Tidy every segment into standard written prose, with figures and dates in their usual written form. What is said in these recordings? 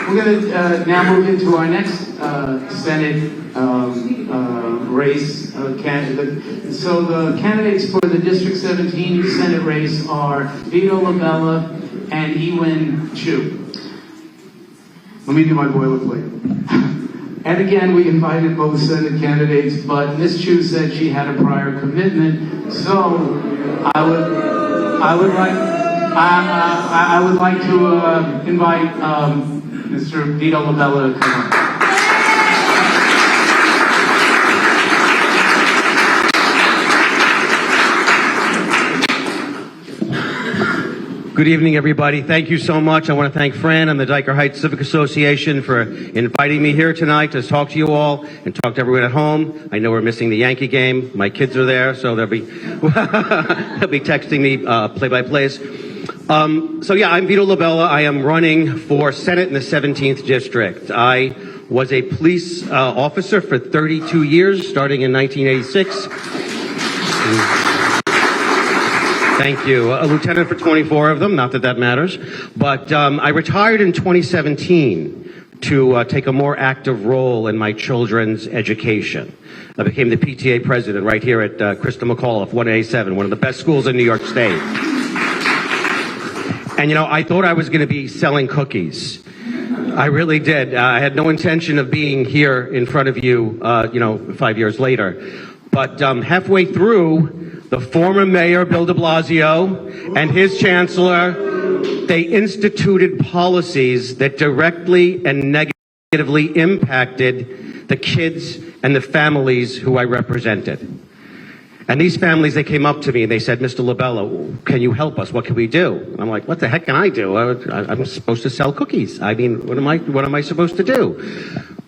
We're going to now move into our next Senate race candidate. So the candidates for the District 17 Senate race are Vito LaBella and Ewan Chu. Let me do my boilerplate. And again, we invited both Senate candidates, but Ms. Chu said she had a prior commitment. So I would like to invite Mr. Vito LaBella to come up. Good evening, everybody. Thank you so much. I want to thank Fran and the Dyker Heights Civic Association for inviting me here tonight to talk to you all and talk to everyone at home. I know we're missing the Yankee game. My kids are there, so they'll be texting me play-by-plays. So yeah, I'm Vito LaBella. I am running for Senate in the 17th District. I was a police officer for 32 years, starting in 1986. Thank you. A lieutenant for 24 of them, not that that matters. But I retired in 2017 to take a more active role in my children's education. I became the PTA president right here at Christa McAuliffe, 187, one of the best schools in New York State. And, you know, I thought I was going to be selling cookies. I really did. I had no intention of being here in front of you, 5 years later. But halfway through, the former mayor, Bill de Blasio, and his chancellor, they instituted policies that directly and negatively impacted the kids and the families who I represented. And these families, they came up to me and they said, Mr. LaBella, can you help us? What can we do? I'm like, what the heck can I do? I'm supposed to sell cookies. I mean, what am I supposed to do?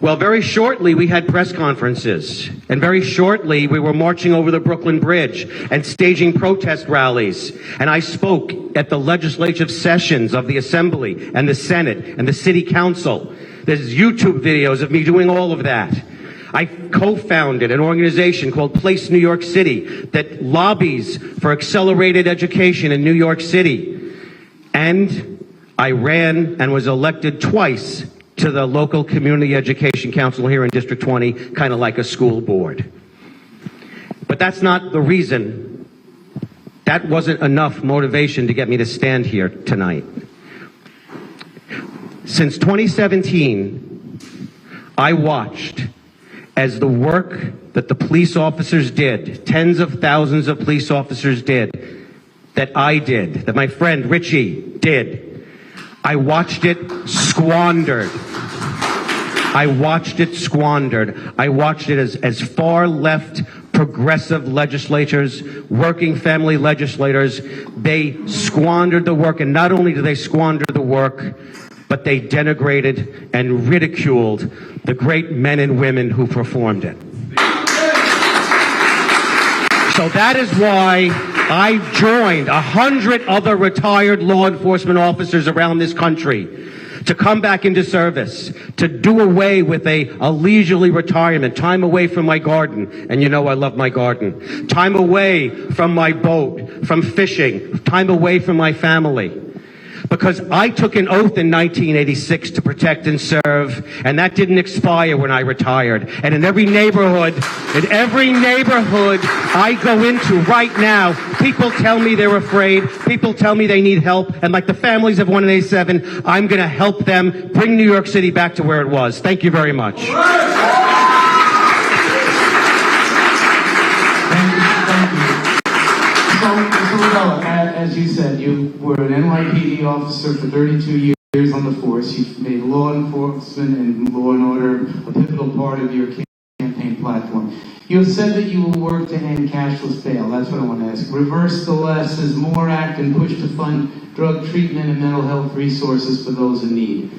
Well, very shortly, we had press conferences. And very shortly, we were marching over the Brooklyn Bridge and staging protest rallies. And I spoke at the legislative sessions of the Assembly and the Senate and the City Council. There's YouTube videos of me doing all of that. I co-founded an organization called Place New York City that lobbies for accelerated education in New York City. And I ran and was elected twice to the local community education council here in District 20, kind of like a school board. But that's not the reason. That wasn't enough motivation to get me to stand here tonight. Since 2017, I watched as the work that the police officers did, tens of thousands of police officers did, that I did, that my friend Richie did, I watched it squandered. I watched it squandered. I watched it as far left progressive legislators, working family legislators, they squandered the work. And not only did they squander the work, but they denigrated and ridiculed the great men and women who performed it. So that is why I joined 100 other retired law enforcement officers around this country to come back into service, to do away with a leisurely retirement, time away from my garden, and you know I love my garden, time away from my boat, from fishing, time away from my family. Because I took an oath in 1986 to protect and serve, and that didn't expire when I retired. And in every neighborhood I go into right now, people tell me they're afraid, people tell me they need help, and like the families of 187, I'm going to help them bring New York City back to where it was. Thank you very much. Thank you. So, Mr. LaBella, as you said, you were an NYPD officer for 32 years on the force. You've made law enforcement and law and order a pivotal part of your campaign platform. You have said that you will work to end cashless bail. That's what I want to ask. Reverse the less is more act and push to fund drug treatment and mental health resources for those in need.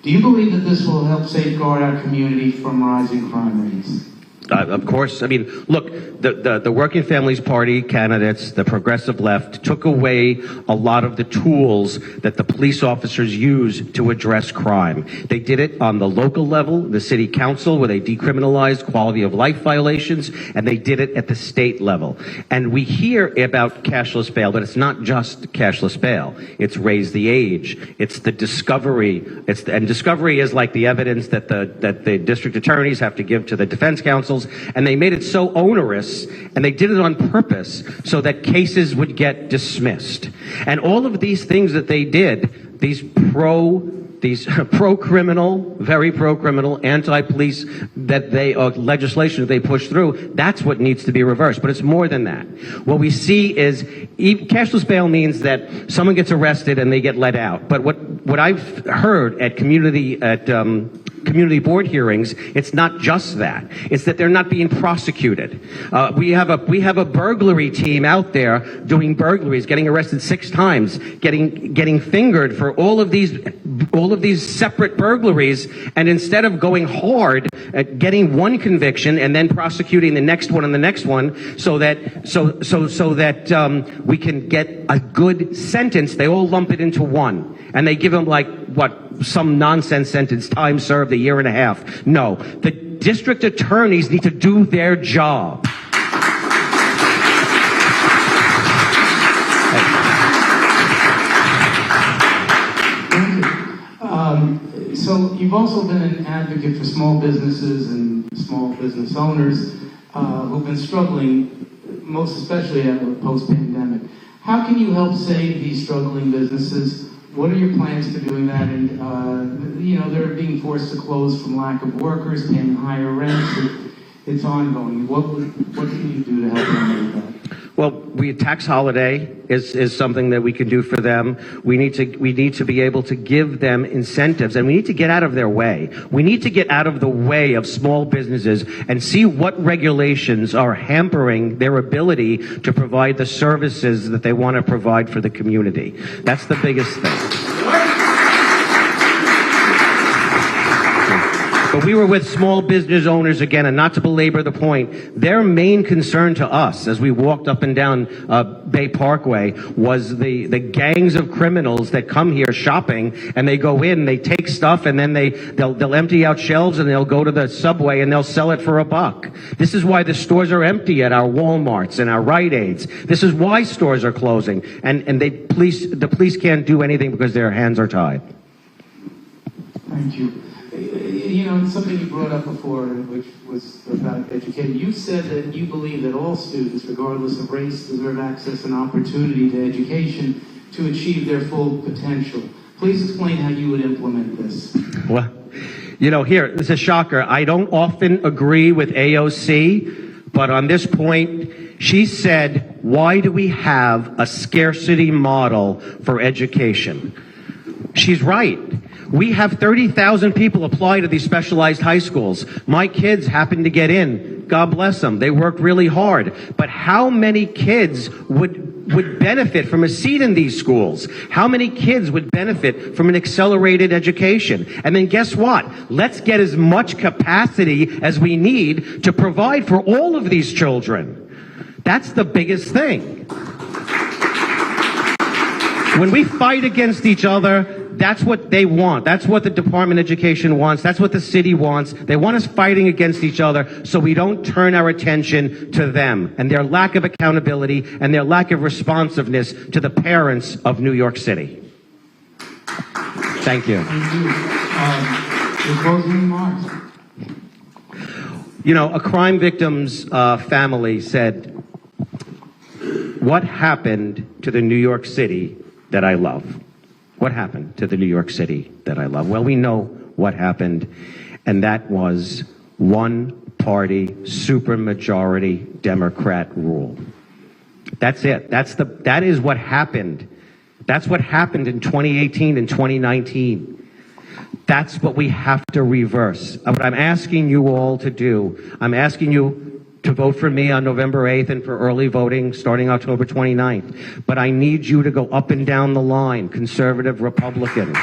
Do you believe that this will help safeguard our community from rising crime rates? Of course, I mean, look, the Working Families Party candidates, the progressive left, took away a lot of the tools that the police officers use to address crime. They did it on the local level, the city council, where they decriminalized quality of life violations, and they did it at the state level. And we hear about cashless bail, but it's not just cashless bail. It's raise the age. It's the discovery. And discovery is like the evidence that the district attorneys have to give to the defense counsels. And they made it so onerous, and they did it on purpose so that cases would get dismissed. And all of these things that they did, these pro-criminal, very pro-criminal, anti-police legislation that they push through, that's what needs to be reversed. But it's more than that. What we see is cashless bail means that someone gets arrested and they get let out. But what I've heard at community board hearings, it's not just that. It's that they're not being prosecuted. We have a burglary team out there doing burglaries, getting arrested 6 times, getting fingered for all of these separate burglaries, and instead of going hard at getting one conviction and then prosecuting the next one and the next one, so that we can get a good sentence, they all lump it into one, and they give them some nonsense sentence, time served, 1.5 years. No, the district attorneys need to do their job. So you've also been an advocate for small businesses and small business owners who've been struggling, most especially post-pandemic. How can you help save these struggling businesses? What are your plans for doing that? And, they're being forced to close from lack of workers, paying higher rents. It's ongoing. What can you do to help them with that? Well, tax holiday is something that we can do for them. We need to be able to give them incentives, and we need to get out of their way. We need to get out of the way of small businesses and see what regulations are hampering their ability to provide the services that they want to provide for the community. That's the biggest thing. But we were with small business owners again, and not to belabor the point, their main concern to us as we walked up and down Bay Parkway was the gangs of criminals that come here shopping, and they go in, they take stuff, and then they'll empty out shelves, and they'll go to the Subway and they'll sell it for $1. This is why the stores are empty at our Walmarts and our Rite Aids. This is why stores are closing, and the police can't do anything because their hands are tied. Thank you. Something you brought up before, which was about education. You said that you believe that all students, regardless of race, deserve access and opportunity to education to achieve their full potential. Please explain how you would implement this. Well, here, it's a shocker. I don't often agree with AOC, but on this point, she said, why do we have a scarcity model for education? She's right. We have 30,000 people apply to these specialized high schools. My kids happen to get in. God bless them. They worked really hard. But how many kids would benefit from a seat in these schools? How many kids would benefit from an accelerated education? And then guess what? Let's get as much capacity as we need to provide for all of these children. That's the biggest thing. When we fight against each other, that's what they want. That's what the Department of Education wants. That's what the city wants. They want us fighting against each other so we don't turn our attention to them and their lack of accountability and their lack of responsiveness to the parents of New York City. Thank you. Thank you. Your closing remarks. A crime victim's family said, what happened to the New York City that I love? What happened to the New York City that I love? Well, we know what happened, and that was one-party, supermajority Democrat rule. That's it. That is what happened. That's what happened in 2018 and 2019. That's what we have to reverse. What I'm asking you all to do, I'm asking you to vote for me on November 8th and for early voting starting October 29th. But I need you to go up and down the line, conservative, Republican.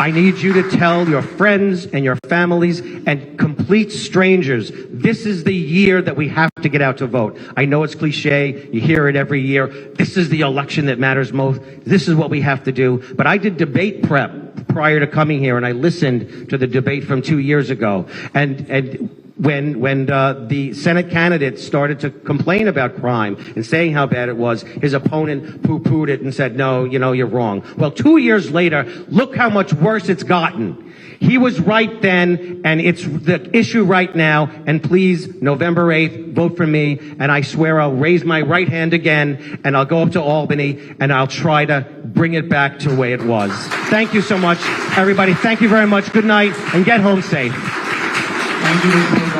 I need you to tell your friends and your families and complete strangers, this is the year that we have to get out to vote. I know it's cliche. You hear it every year. This is the election that matters most. This is what we have to do. But I did debate prep prior to coming here, and I listened to the debate from 2 years ago. And when the Senate candidate started to complain about crime and saying how bad it was, his opponent poo-pooed it and said, no, you're wrong. Well, 2 years later, look how much worse it's gotten. He was right then, and it's the issue right now. And please, November 8th, vote for me. And I swear I'll raise my right hand again, and I'll go up to Albany, and I'll try to bring it back to the way it was. Thank you so much, everybody. Thank you very much. Good night, and get home safe. Thank you, Mr.